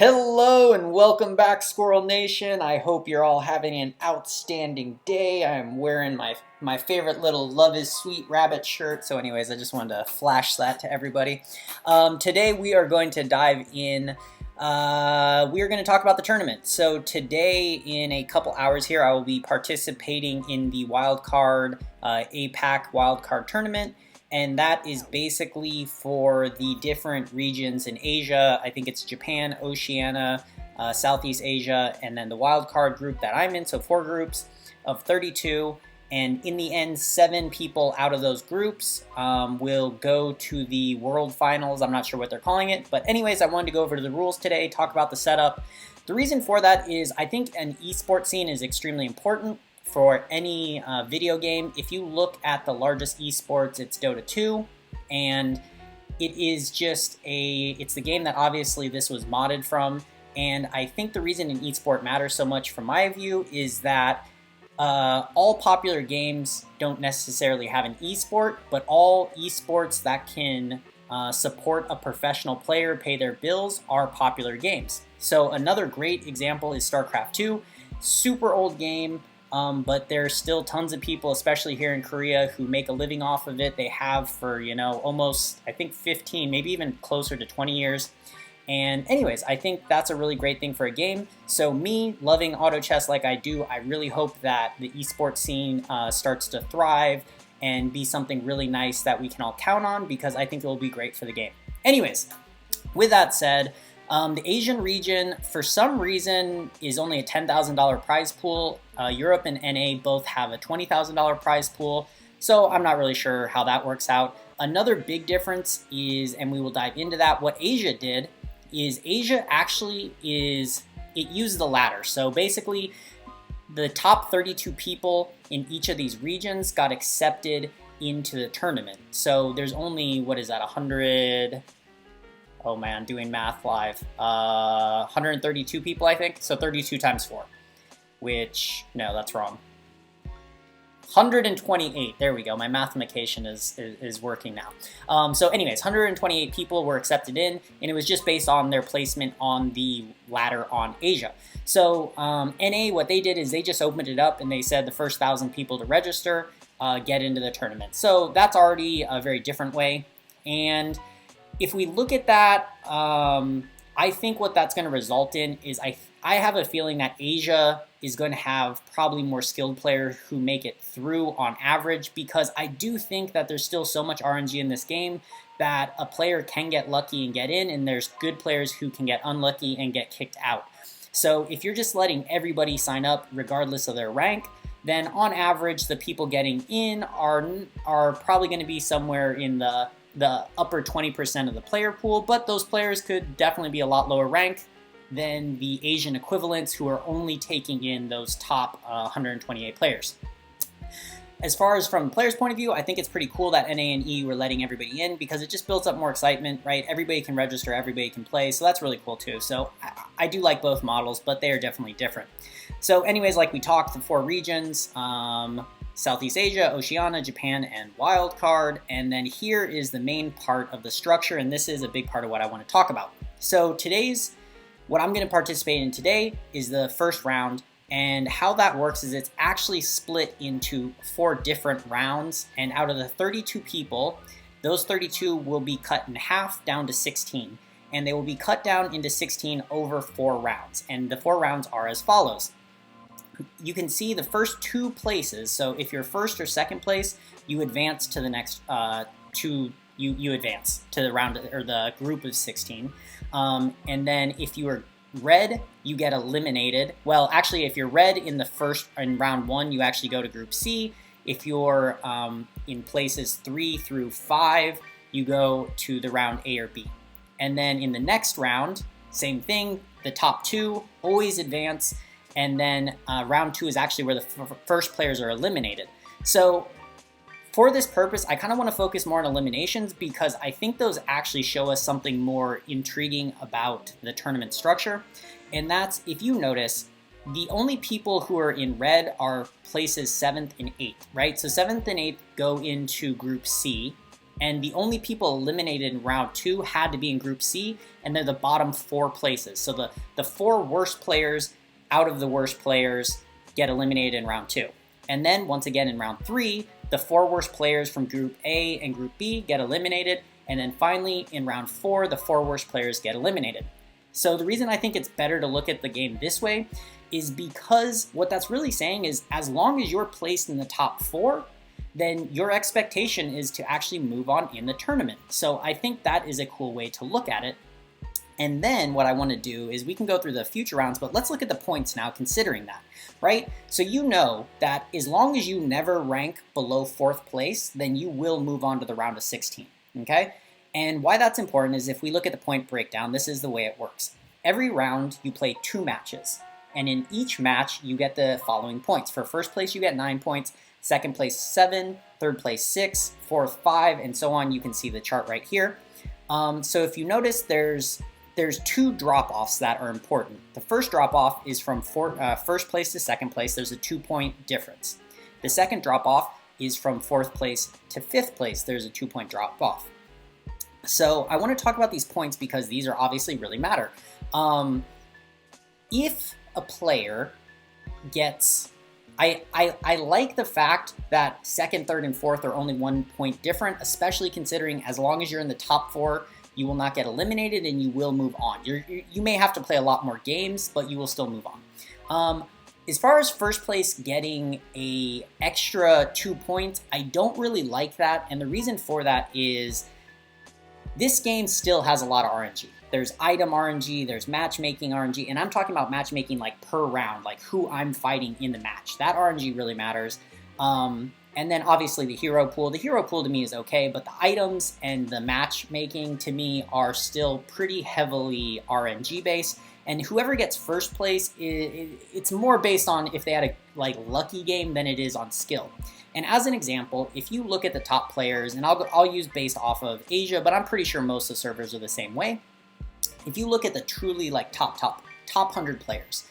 Hello and welcome back, Squirrel Nation. I hope you're all having an outstanding day. I'm wearing my favorite little Love is Sweet rabbit shirt. So anyways, I just wanted to flash that to everybody. Today we are going to dive in. We are going to talk about the tournament. So today, in a couple hours here, I will be participating in the wildcard APAC wildcard tournament. And that is basically for the different regions in Asia. I think it's Japan, Oceania, Southeast Asia, and then the wild card group that I'm in. So 4 groups of 32. And in the end, 7 people out of those groups will go to the World Finals. I'm not sure what they're calling it. But anyways, I wanted to go over to the rules today, talk about the setup. The reason for that is I think an esports scene is extremely important for any video game. If you look at the largest esports, it's Dota 2, and it is just it's the game that obviously this was modded from. And I think the reason an esport matters so much from my view is that all popular games don't necessarily have an esport, but all esports that can support a professional player, pay their bills, are popular games. So another great example is StarCraft 2, super old game. But there's still tons of people, especially here in Korea, who make a living off of it. They have for, almost, I think 15, maybe even closer to 20 years. And anyways, I think that's a really great thing for a game. So me loving auto chess like I do, I really hope that the esports scene starts to thrive and be something really nice that we can all count on, because I think it will be great for the game. Anyways, with that said, the Asian region, for some reason, is only a $10,000 prize pool. Europe and NA both have a $20,000 prize pool, so I'm not really sure how that works out. Another big difference is, and we will dive into that, what Asia did is Asia actually it used the ladder. So basically, the top 32 people in each of these regions got accepted into the tournament. So there's only, 100... Oh man, doing math live. 132 people, I think. So 32 times 4, which, no, that's wrong. 128. There we go. My mathematician is working now. So anyways, 128 people were accepted in, and it was just based on their placement on the ladder on Asia. So NA, what they did is they just opened it up and they said the first 1,000 people to register get into the tournament. So that's already a very different way. And if we look at that, I think what that's going to result in is I have a feeling that Asia is going to have probably more skilled players who make it through on average, because I do think that there's still so much RNG in this game that a player can get lucky and get in, and there's good players who can get unlucky and get kicked out. So if you're just letting everybody sign up regardless of their rank, then on average the people getting in are probably going to be somewhere in the upper 20% of the player pool, but those players could definitely be a lot lower rank than the Asian equivalents, who are only taking in those top 128 players. As far as from the player's point of view, I think it's pretty cool that NA and E were letting everybody in, because it just builds up more excitement, right? Everybody can register, everybody can play, so that's really cool too. So I do like both models, but they are definitely different. So anyways, like we talked, the 4 regions, Southeast Asia, Oceania, Japan, and wildcard. And then here is the main part of the structure, and this is a big part of what I want to talk about. So what I'm going to participate in today is the first round, and how that works is it's actually split into 4 different rounds, and out of the 32 people, those 32 will be cut in half down to 16, and they will be cut down into 16 over 4 rounds, and the 4 rounds are as follows. You can see the first 2 places. So if you're first or second place, you advance to the next you advance to the round, or the group of 16. And then if you are red, you get eliminated. Well, actually, if you're red in round 1, you actually go to group C. If you're in places 3 through 5, you go to the round A or B. And then in the next round, same thing. The top 2 always advance. And then round 2 is actually where the first players are eliminated. So for this purpose, I kind of want to focus more on eliminations, because I think those actually show us something more intriguing about the tournament structure. And that's, if you notice, the only people who are in red are places 7th and 8th, right? So 7th and 8th go into Group C, And the only people eliminated in round 2 had to be in Group C, and they're the bottom 4 places. So the 4 worst players out of the worst players get eliminated in round 2. And then once again in round 3, the 4 worst players from Group A and Group B get eliminated. And then finally in round 4, the 4 worst players get eliminated. So the reason I think it's better to look at the game this way is because what that's really saying is as long as you're placed in the top 4, then your expectation is to actually move on in the tournament. So I think that is a cool way to look at it. And then what I want to do is we can go through the future rounds, but let's look at the points now considering that, right? So you know that as long as you never rank below 4th place, then you will move on to the round of 16, okay? And why that's important is if we look at the point breakdown, this is the way it works. Every round you play 2 matches, and in each match you get the following points. For first place you get 9 points, second place 7, third place 6, fourth 5, and so on. You can see the chart right here. So if you notice there's 2 drop-offs that are important. The first drop-off is from first place to second place. There's a 2-point difference. The second drop-off is from 4th place to 5th place. There's a 2-point drop-off. So I want to talk about these points because these are obviously really matter. If a player gets, I like the fact that 2nd, 3rd, and 4th are only 1 point different, especially considering as long as you're in the top 4, you will not get eliminated and you will move on. You may have to play a lot more games, but you will still move on. As far as first place getting a extra 2 points, I don't really like that, and the reason for that is this game still has a lot of RNG. There's item RNG, there's matchmaking RNG, and I'm talking about matchmaking like per round, like who I'm fighting in the match. That RNG really matters. And then obviously the hero pool. The hero pool to me is okay, but the items and the matchmaking to me are still pretty heavily RNG based. And whoever gets first place, it's more based on if they had a lucky game than it is on skill. And as an example, if you look at the top players, and I'll use based off of Asia, but I'm pretty sure most of the servers are the same way. If you look at the truly top 100 players,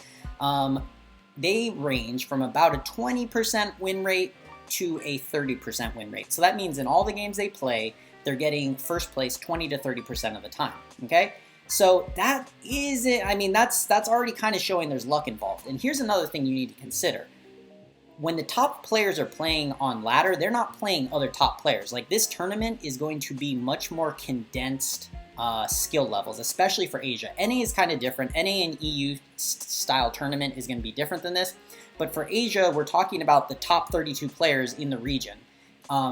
they range from about a 20% win rate to a 30% win rate. So that means in all the games they play, they're getting first place 20 to 30% of the time, okay? So that is it. I mean, that's already kind of showing there's luck involved. And here's another thing you need to consider. When the top players are playing on ladder, they're not playing other top players. Like this tournament is going to be much more condensed skill levels, especially for Asia. NA is kind of different. NA and EU style tournament is going to be different than this. But for Asia, we're talking about the top 32 players in the region.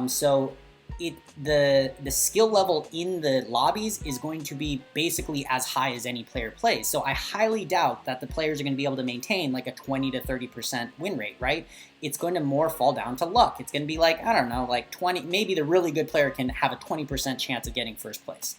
So the skill level in the lobbies is going to be basically as high as any player plays. So I highly doubt that the players are going to be able to maintain like a 20 to 30% win rate, right? It's going to more fall down to luck. It's going to be like, I don't know, like 20, maybe the really good player can have a 20% chance of getting first place.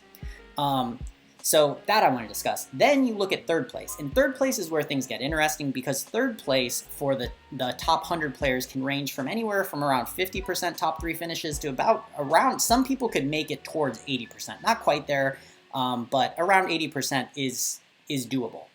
So that I want to discuss. Then you look at third place. And third place is where things get interesting because third place for the top 100 players can range from anywhere from around 50% top 3 finishes to about around, some people could make it towards 80%. Not quite there, but around 80% is doable.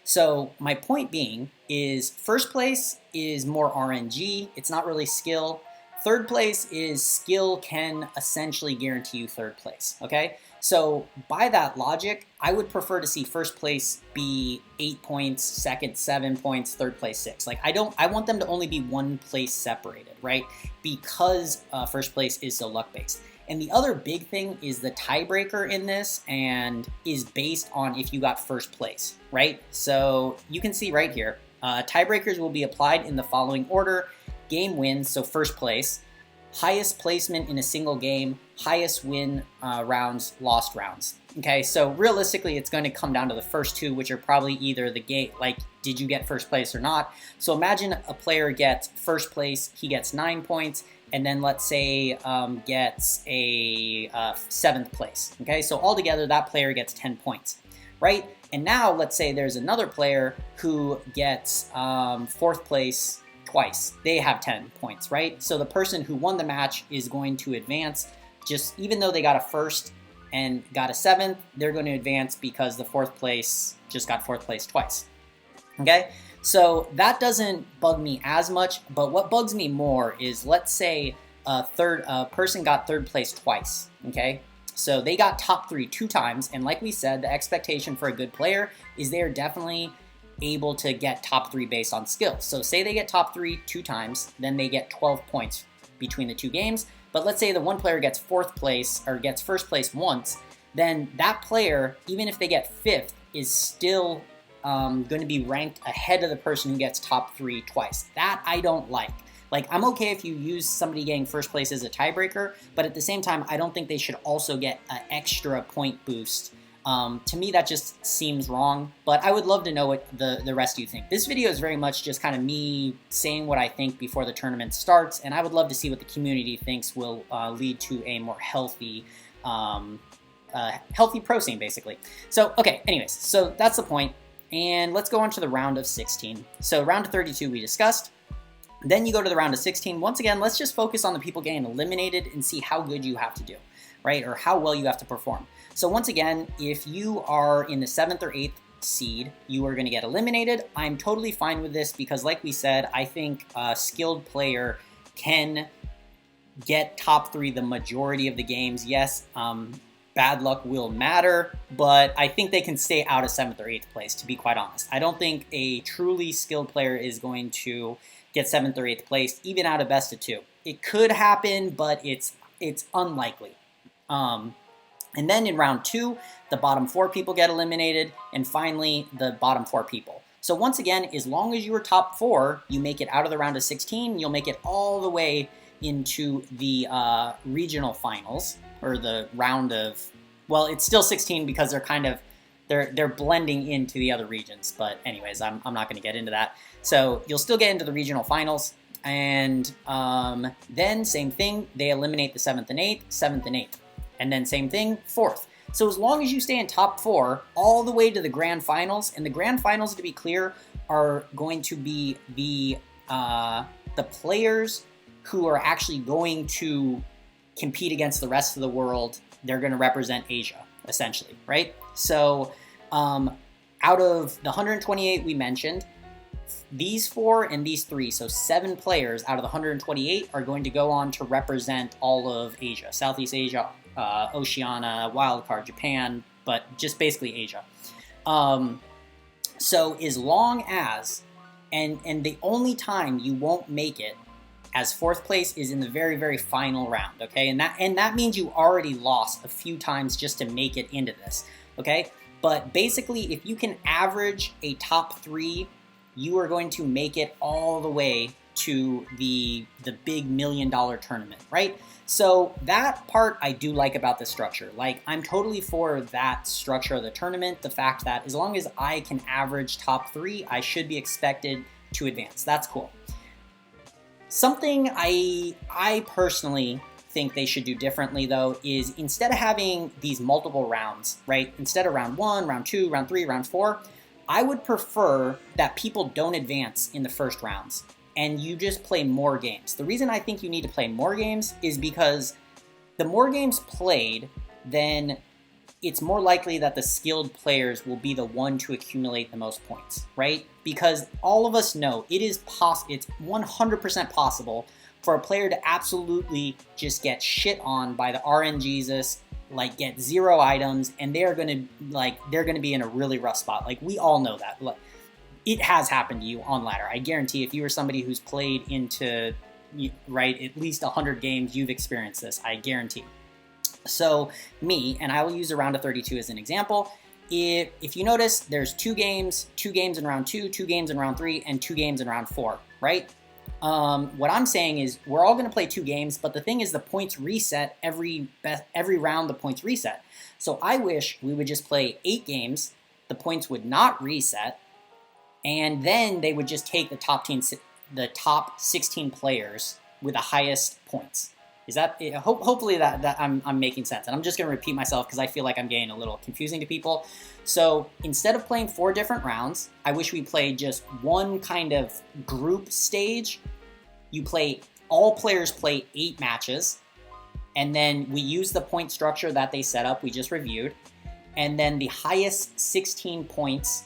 So my point being is first place is more RNG. It's not really skill. Third place is skill can essentially guarantee you third place, okay? So by that logic, I would prefer to see first place be 8 points, second 7 points, third place 6. Like I want them to only be 1 place separated, right? Because first place is so luck based. And the other big thing is the tiebreaker in this and is based on if you got first place, right? So you can see right here, tiebreakers will be applied in the following order: game wins, so first place, highest placement in a single game, highest win rounds, lost rounds. Okay, so realistically, it's going to come down to the first 2, which are probably either the game, like, did you get first place or not? So imagine a player gets first place, he gets 9 points, and then let's say gets a 7th place. Okay, so altogether, that player gets 10 points, right? And now let's say there's another player who gets 4th place twice. They have 10 points, right? So the person who won the match is going to advance, just even though they got a first and got a 7th, they're going to advance because the 4th place just got 4th place twice. Okay, so that doesn't bug me as much, but what bugs me more is, let's say a person got third place twice, okay? So they got top 3 2 times, and like we said, the expectation for a good player is they're definitely able to get top 3 based on skill. So say they get top 3 2 times, then they get 12 points between the 2 games. But let's say the one player gets 4th place or gets 1st place once, then that player, even if they get 5th, is still going to be ranked ahead of the person who gets top 3 twice. That I don't like. Like, I'm okay if you use somebody getting 1st place as a tiebreaker, but at the same time, I don't think they should also get an extra point boost. To me, that just seems wrong, but I would love to know what the rest of you think. This video is very much just kind of me saying what I think before the tournament starts, and I would love to see what the community thinks will lead to a more healthy pro scene, basically. So, okay, anyways, so that's the point, and let's go on to the round of 16. So round of 32 we discussed. Then you go to the round of 16. Once again, let's just focus on the people getting eliminated and see how good you have to do, right? Or how well you have to perform. So once again, if you are in the 7th or 8th seed, you are going to get eliminated. I'm totally fine with this because, like we said, I think a skilled player can get top 3 the majority of the games. Yes, bad luck will matter, but I think they can stay out of 7th or 8th place, to be quite honest. I don't think a truly skilled player is going to get 7th or 8th place, even out of best of 2. It could happen, but it's unlikely. And then in round 2, the bottom 4 people get eliminated, and finally the bottom 4 people. So once again, as long as you are top 4, you make it out of the round of 16, you'll make it all the way into the regional finals, or the round of, well, it's still 16 because they're kind of, they're blending into the other regions. But anyways, I'm not going to get into that. So you'll still get into the regional finals, and then same thing, they eliminate the 7th and 8th, and then same thing, 4th. So as long as you stay in top 4 all the way to the grand finals, and the grand finals, to be clear, are going to be the players who are actually going to compete against the rest of the world. They're going to represent Asia, essentially, right? So out of the 128 we mentioned, these 4 and these 3, so 7 players out of the 128 are going to go on to represent all of Asia, Southeast Asia, Oceania, wildcard, Japan, but just basically Asia. So as long as, and the only time you won't make it as 4th place is in the very, very final round, okay? And that means you already lost a few times just to make it into this, okay? But basically, if you can average a top 3, you are going to make it all the way to the big $1 million tournament, right? So that part I do like about the structure. Like, I'm totally for that structure of the tournament, the fact that as long as I can average top 3, I should be expected to advance. That's cool. Something I personally think they should do differently, though, is instead of having these multiple rounds, right? Instead of round 1, round 2, round 3, round 4, I would prefer that people don't advance in the first rounds and you just play more games. The reason I think you need to play more games is because the more games played, then it's more likely that the skilled players will be the one to accumulate the most points, right? Because all of us know it's 100% possible for a player to absolutely just get shit on by the RNGesus, like get 0 items, and they're gonna be in a really rough spot. Like, we all know that. Like, it has happened to you on ladder. I guarantee if you are somebody who's played into, right, at least 100 games, you've experienced this. I guarantee. So me, and I will use a round of 32 as an example. If you notice, there's 2 games in round 2, 2 games in round 3, and 2 games in round 4, right? What I'm saying is we're all going to play 2 games, but the thing is the points reset every round. The points reset. So I wish we would just play 8 games. The points would not reset, and then they would just take the top 16 players with the highest points. Is that hopefully that I'm making sense? And I'm just going to repeat myself because I feel like I'm getting a little confusing to people. So instead of playing 4 different rounds, I wish we played just one kind of group stage. All players play 8 matches, and then we use the point structure that they set up, we just reviewed, and then the highest 16 points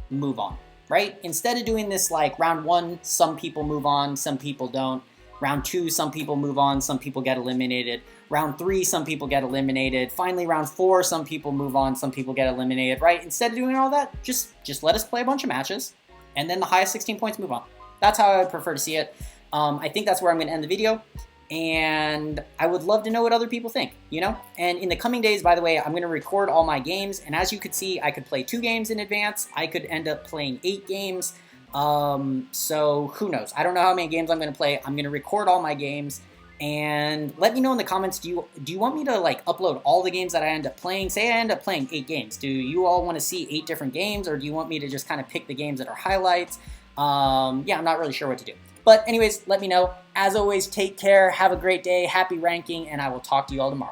move on, right? Instead of doing this like round 1, some people move on, some people don't. Round 2, some people move on, some people get eliminated. Round 3, some people get eliminated. Finally, round 4, some people move on, some people get eliminated, right? Instead of doing all that, just let us play a bunch of matches, and then the highest 16 points move on. That's how I would prefer to see it. I think that's where I'm going to end the video, and I would love to know what other people think, you know? And in the coming days, by the way, I'm going to record all my games, and as you could see, I could play 2 games in advance. I could end up playing 8 games. So who knows? I don't know how many games I'm going to play. I'm going to record all my games, and let me know in the comments, do you want me to like upload all the games that I end up playing? Say I end up playing 8 games. Do you all want to see 8 different games, or do you want me to just kind of pick the games that are highlights? Yeah, I'm not really sure what to do. But anyways, let me know. As always, take care, have a great day, happy ranking, and I will talk to you all tomorrow.